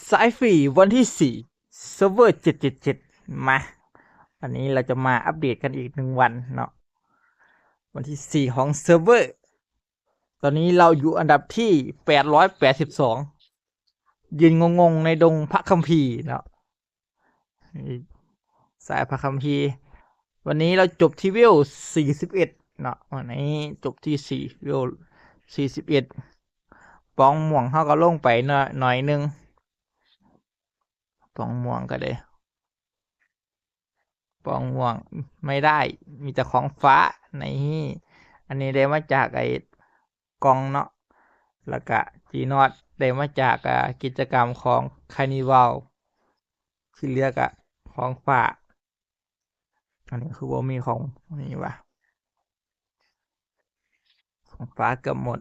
สายฟรีวันที่4เซิร์ฟเวอร์777มาวันนี้เราจะมาอัปเดตกันอีก1 วันเนาะวันที่4ของเซิร์ฟเวอร์ตอนนี้เราอยู่อันดับที่882ยืนงงๆในดงพระคัมภีร์เนาะสายพระคัมภีร์วันนี้เราจบที่วิว41เนาะวันนี้จบที่4วิว41ปองม่วงเขาก็ลงไปหน่อยนึงปองม่วงก็เลยปองม่วงไม่ได้มีแต่ของฟ้าในอันนี้ได้มาจากไอ้กองเนาะแล้วก็จีนอตได้มาจากกิจกรรมของคานิวัลที่เรียกของฟ้าอันนี้คือว่ามีของนี่วะของฟ้าเกือบหมด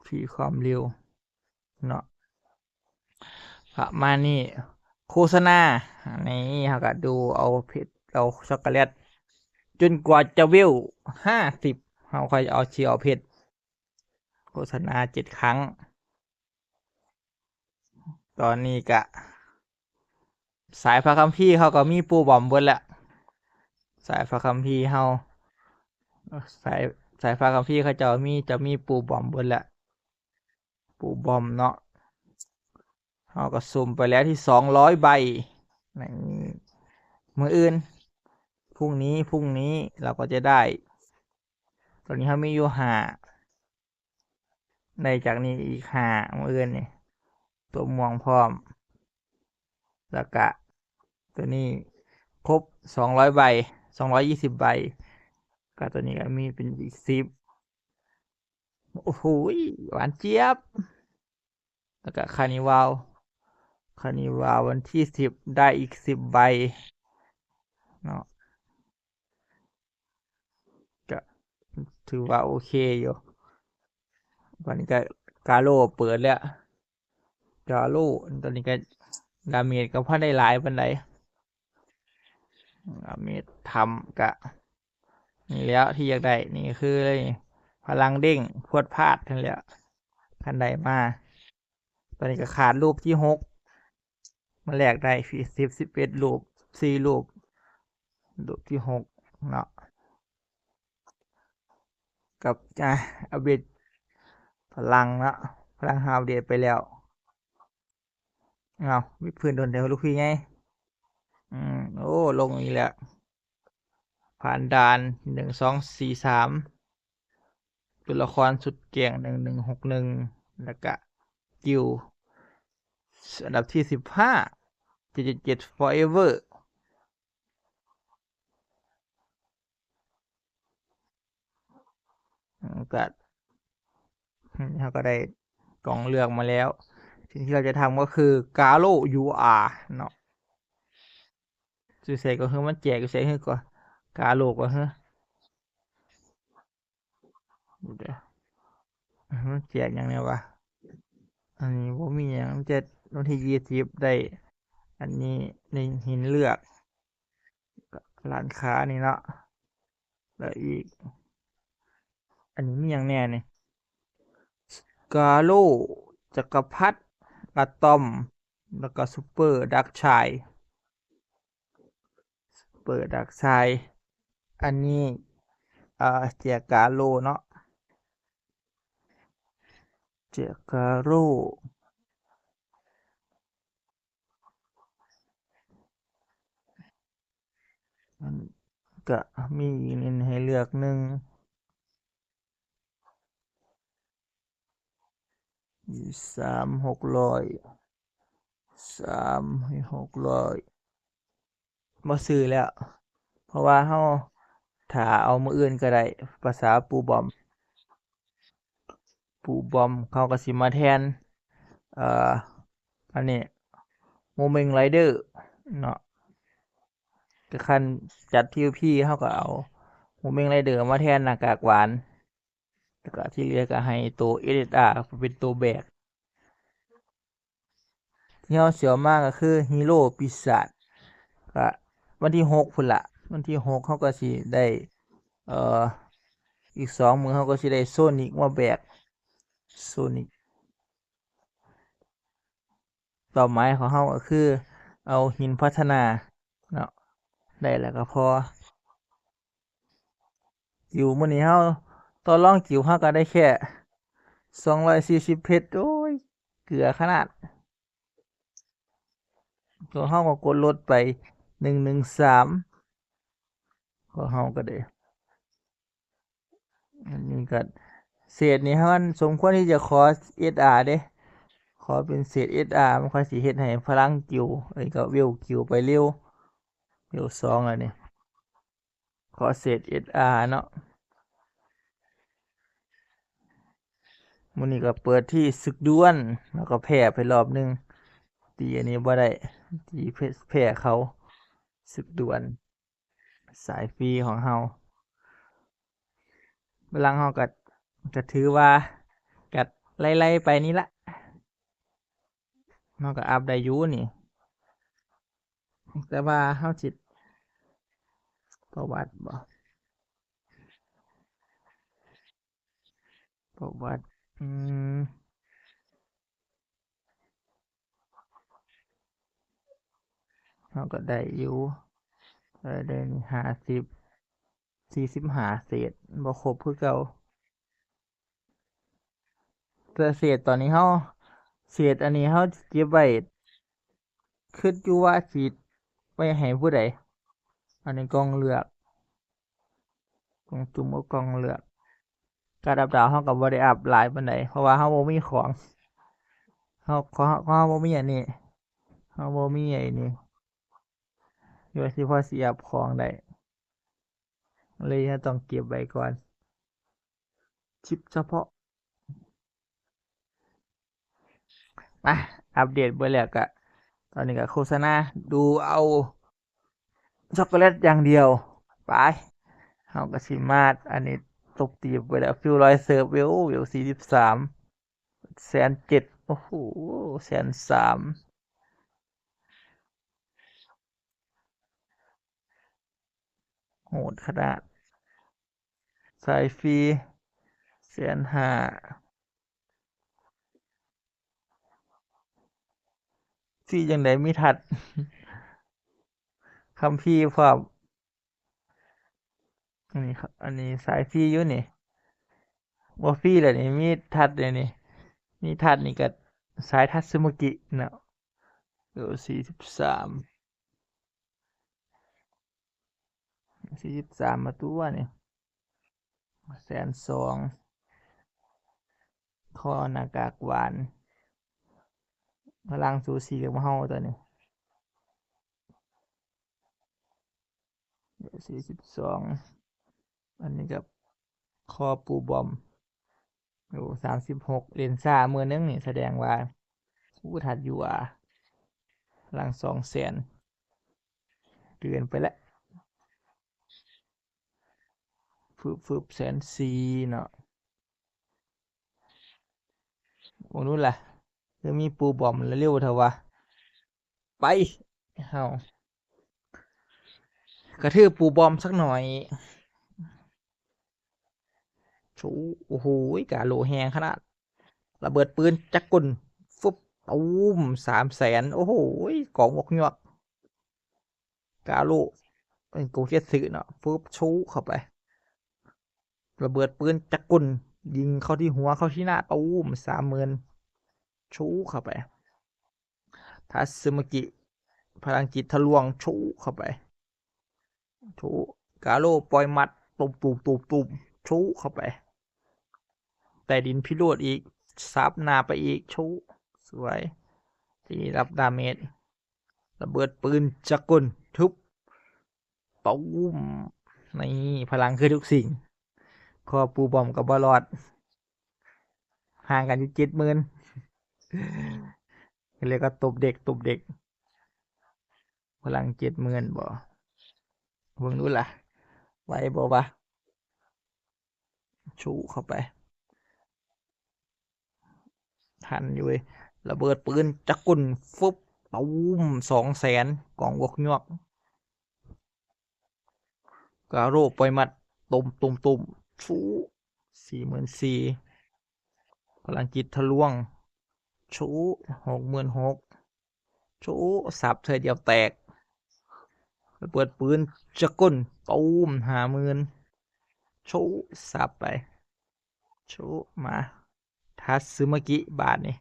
พีความเร็วเนาะประมาณนี้โฆษณาอันนี้เขาก็ดูเอาเพชรเอาช็อกโกแลตจนกว่าจะเวล50เขาค่อยเอาเชียวเพชรโฆษณา7 ครั้งตอนนี้กะสายพระคัมภีร์เขาก็มีปูบอมเบิดแล้วสายพระคัมภีร์เฮาสายสายพระคัมภีร์เขาจะมีปูบอมเบิดแล้วปูบอมเนาะเขาก็สุ่มไปแล้วที่200 ใบในมืออื่นพรุ่งนี้เราก็จะได้ตอนนี้เขามีอยู่ในจากนี้อีกมืออื่นนี่ตัวม่วงพร้อมแล้วก็ตัวนี้ครบ200 ใบ220 ใบก็ตัวนี้ก็มีเป็นอีก10โอ้โหหวานเจี๊ยบแล้วก็คานิวาลวันที่10ได้อีก10 ใบเนาะก็ถือว่าโอเคอยู่วันนี้ก็กาโลเปิดแล้วกาโลตอนนี้ก็ดาเมจก็พอได้หลายปันไดดาเมจทำกะนี่แล้วที่อยากได้นี่คือเลยพลังเด้งพวดพลาดทั้งแล้วคันใดมาตอนนี้ก็ขาดรูปที่6มาแลกได้11 รูป4 รูปที่6เนาะกับอัปเดตพลังเนาะพลังฮาวเดตไปแล้วเอาวิพื้นโดนเดี๋ยวลูกพี่ไงโอ้ลงอีกแล้วผ่านด่าน1243ตัวละครสุดเก่ง1161แล้วก็กิลอันดับที่15777 forever ก็เราก็ได้กล่องเลือกมาแล้วสิ่งที่เราจะทำก็คือกาโล UR เนาะใส่ก็คือมันแจกใส่ให้ก่อนกาโลก็คือเดี๋ยวมันแจกอย่างเนี้ยวะอันนี้ผมมีอย่างมันจะวันที่20ได้อันนี้ในหินเลือกร้านค้านี่เนาะแล้วอีกอันนี้มีอย่างแน่นี่กาโลจักรพรรดิอะตอมแล้วก็ซูเปอร์ดักชายเปิดดักชายอันนี้แจกกาโลเนาะแจกกาโลมันก็มีนินให้เลือก36003600บ่ซื้อแล้วเพราะว่าเฮาถ้าเอามื้ออื่นก็ได้ภาษาปูบอมเขาก็สิมาแทนเอ่ออันนี้โมเมงไรเดอร์เนาะก็คันจัด PVP เฮาก็เอาโมเมงไรเดอร์มาแทนหน้ากากหวานแล้วก็ที่เหลือก็ให้ตัว SSR เป็นตัวแบกที่เฮาสิเอามาก็คือฮีโร่ปีศาจก็วันที่6พุ่นล่ะวันที่6เขาก็สิได้เอ่อ อีก2 มื้อเขาก็สิได้โซนิกมาแบกโซนิกเป้าหมายของเขาก็คือเอาหินพัฒนาเนาะได้แล้วก็พอกิวมื้อนี้เราต่อรองกิวเราก็ได้แค่240เพชรโอ้ยเกลือขนาดตัวเราก็กดลดไป113ของเราก็ได้อันนี้ก็เศษนี่มันสมควรที่จะขอ SR เด้ขอเป็นเศษ SR มันค่อยสิเฮ็ดให้พลังกิวอันนี้ก็เวลกิวไปเร็วเวล2แล้วนี่ขอเศษ SR เนาะมื้อนี้ก็เปิดที่ศึกด้วนแล้วก็แพ้ไปรอบหนึงตีอันนี้บ่ได้ตีแพ้เขาศึกด้วนสายฟรีของเราพลังเราก็ถือว่าก็ไล่ๆไปนี่ละเราก็อัพได้อยู่นี่แต่ว่าเราสิประวัติบ่ประวัติมเราก็ได้อยู่ได้นี่50 45เศษบ่ครบคือเก่าแต่เศษตอนนี้เราเศษอันนี้เราเก็บไว้คิดอยู่ว่าสิไปให้ผู้ใดอันนี้กล่องเลือกกล่องจุ่มกับกล่องเลือกการอัปดาวเราก็บ่ได้อัปหลายปานใดเพราะว่าเราบ่มีของเราบ่มีอันนี้เราบ่มีไอ้นี่ที่ว่าสิพอสิอัปของได้เลยเราต้องเก็บไว้ก่อนชิปเฉพาะมาอัปเดตเบิดแล้วก็ตอนนี้ก็โฆษณาดูเอาช็อกโกแลตอย่างเดียวไปเราก็สิมาอันนี้ตบตีบไปแล้วฟิวร้อยเซิร์ฟเวล43107,000โอ้โห103,000โหดขนาดสายฟรี105,000ฟรีจังได๋มีทัดคัมภีร์พร้อมอันนี้ครับอันนี้สายฟรีอยู่นี่บ่ฟรีแล้วนี่มีทัดเลยนี่มีทัดนี่ก็สายทัตสึมุกิเนาะเดี๋ยว43มาตัวนี่102,000คอหน้ากากหวานพลังสูสีกับเฮาตัวนี้เดี๋ยว42อันนี้ก็คอปูบอมอยู่36เล่นซ่ามื้อนึงนี่แสดงว่าอู้ทัดอยู่พลัง200,000เกินไปแล้วฟึบๆ140,000เนาะโอ้นู่นล่ะคือมีปูบอมแล้วเร็วเถอะวะไปเฮากระทืบปูบอมสักหน่อยชูโอ้โหกาโหลแฮงขนาดระเบิดปืนจักกุนฟุบตูม300,000โอ้โหกองอกยวกกาโลเป็นกูเจ็ดสื่อเนาะฟุบชูเข้าไประเบิดปืนจักกุนยิงเข้าที่หัวเข้าที่หน้าตูม30,000ชูเข้าไปทัสึมากิพลังจิตทะลวงชูเข้าไปชูกาโลปล่อยมัดตุบชูเข้าไปแต่ดินพิโรธอีกซับนาไปอีกชูสวยที่รับดาเมจระเบิดปืนจักกุนทุบตูมนี่พลังคือทุกสิ่งคอปูบอมกับบอลอดห่างกันอยู่70,000เลยก็ตบเด็กพลัง70,000บ่เบิ่งดูล่ะไหวบ่วะชูเข้าไปทันอยู่เว้ยระเบิดปืนจักกุนฟึบตูม200,000กองวกยวกกาโร่ปล่อยมัดตุม ชู44,000พลังจิตทะลวงชู66,000ชูสับเธอเดียวแตกเปิดปืนจะก้นตูม50,000ชูสับไปชูมาทัสซึมากิบาทนี่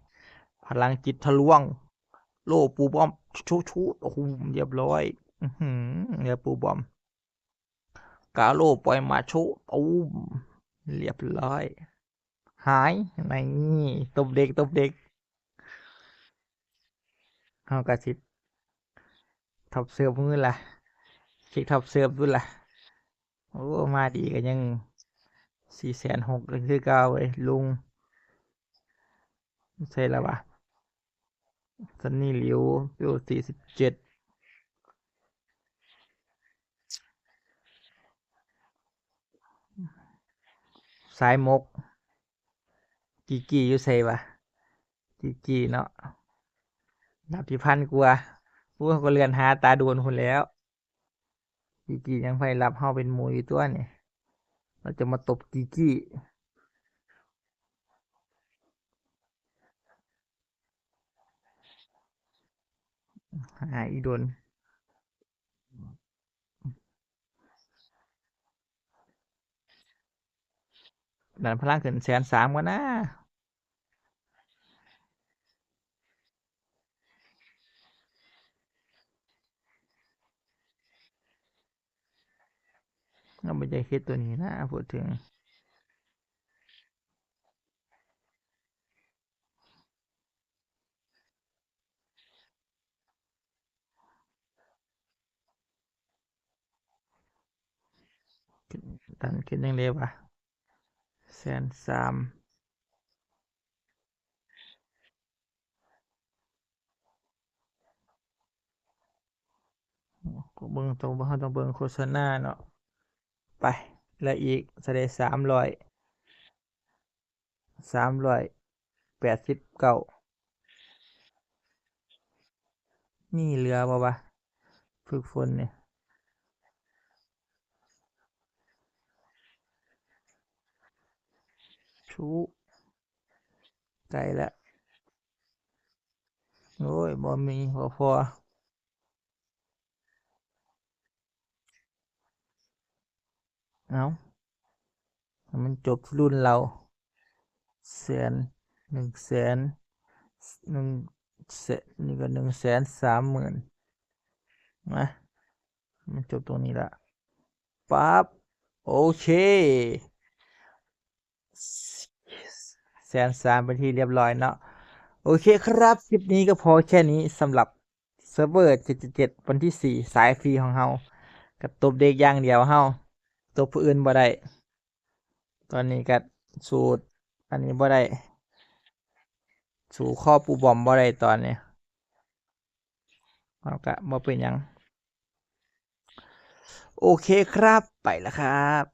พลังจิตทะลวงโลปูบอมชูโอ้โหเรียบร้อยเรียบปูบอมกาโลปล่อยมาชูตูมเรียบร้อยหายในนี่ตบเด็กเฮากะสิท็อปเสิร์ฟมือล่ะเช็คท็อปเสิร์ฟดูล่ะโอ้มาดีกันยัง460,000คือเก่าเว้ยลุงใช่แล้ววะซันนี่หลิววิว47สายมกกี่อยู่ไสวะกี่เนาะนับที่พันกว่าผู้ก็เลื่อนหาตาโดนพุ่นแล้วกี่ยังไผรับเฮาเป็นหมู่อยู่ตัวนี่เราจะมาตบกี่หาอีโดนดันพลังขึ้น130,000ก่อนนะเราบ่ได้เฮ็ดตัวนี้นะพูดถึงดันขึ้นจั่งใดวะ130,000ก็เบิ่งเราต้องเบิ่งโฆษณาเนาะไปแล้วอีกสิได้389มีเหลือบ่วะฝึกฝนนี่ชูใกล้แล้วโอ้ยบ่มีบ่พอเอ้าให้มันจบรุ่นเราแสน100,0001แสนนี่ก็130,000นะมันจบตรงนี้ละปั๊บโอเค130,000เป็นที่เรียบร้อยเนาะโอเคครับคลิปนี้ก็พอแค่นี้สำหรับเซิร์ฟเวอร์777วันที่4สายฟรีของเฮากับตบเด็กอย่างเดียวเฮาตบผู้อื่นบ่ได้ตอนนี้ก็สูตรอันนี้บ่ได้สู่ข้อปูบอมบ่ได้ตอนนี้เราก็บ่เป็นหยังโอเคครับไปแล้วครับ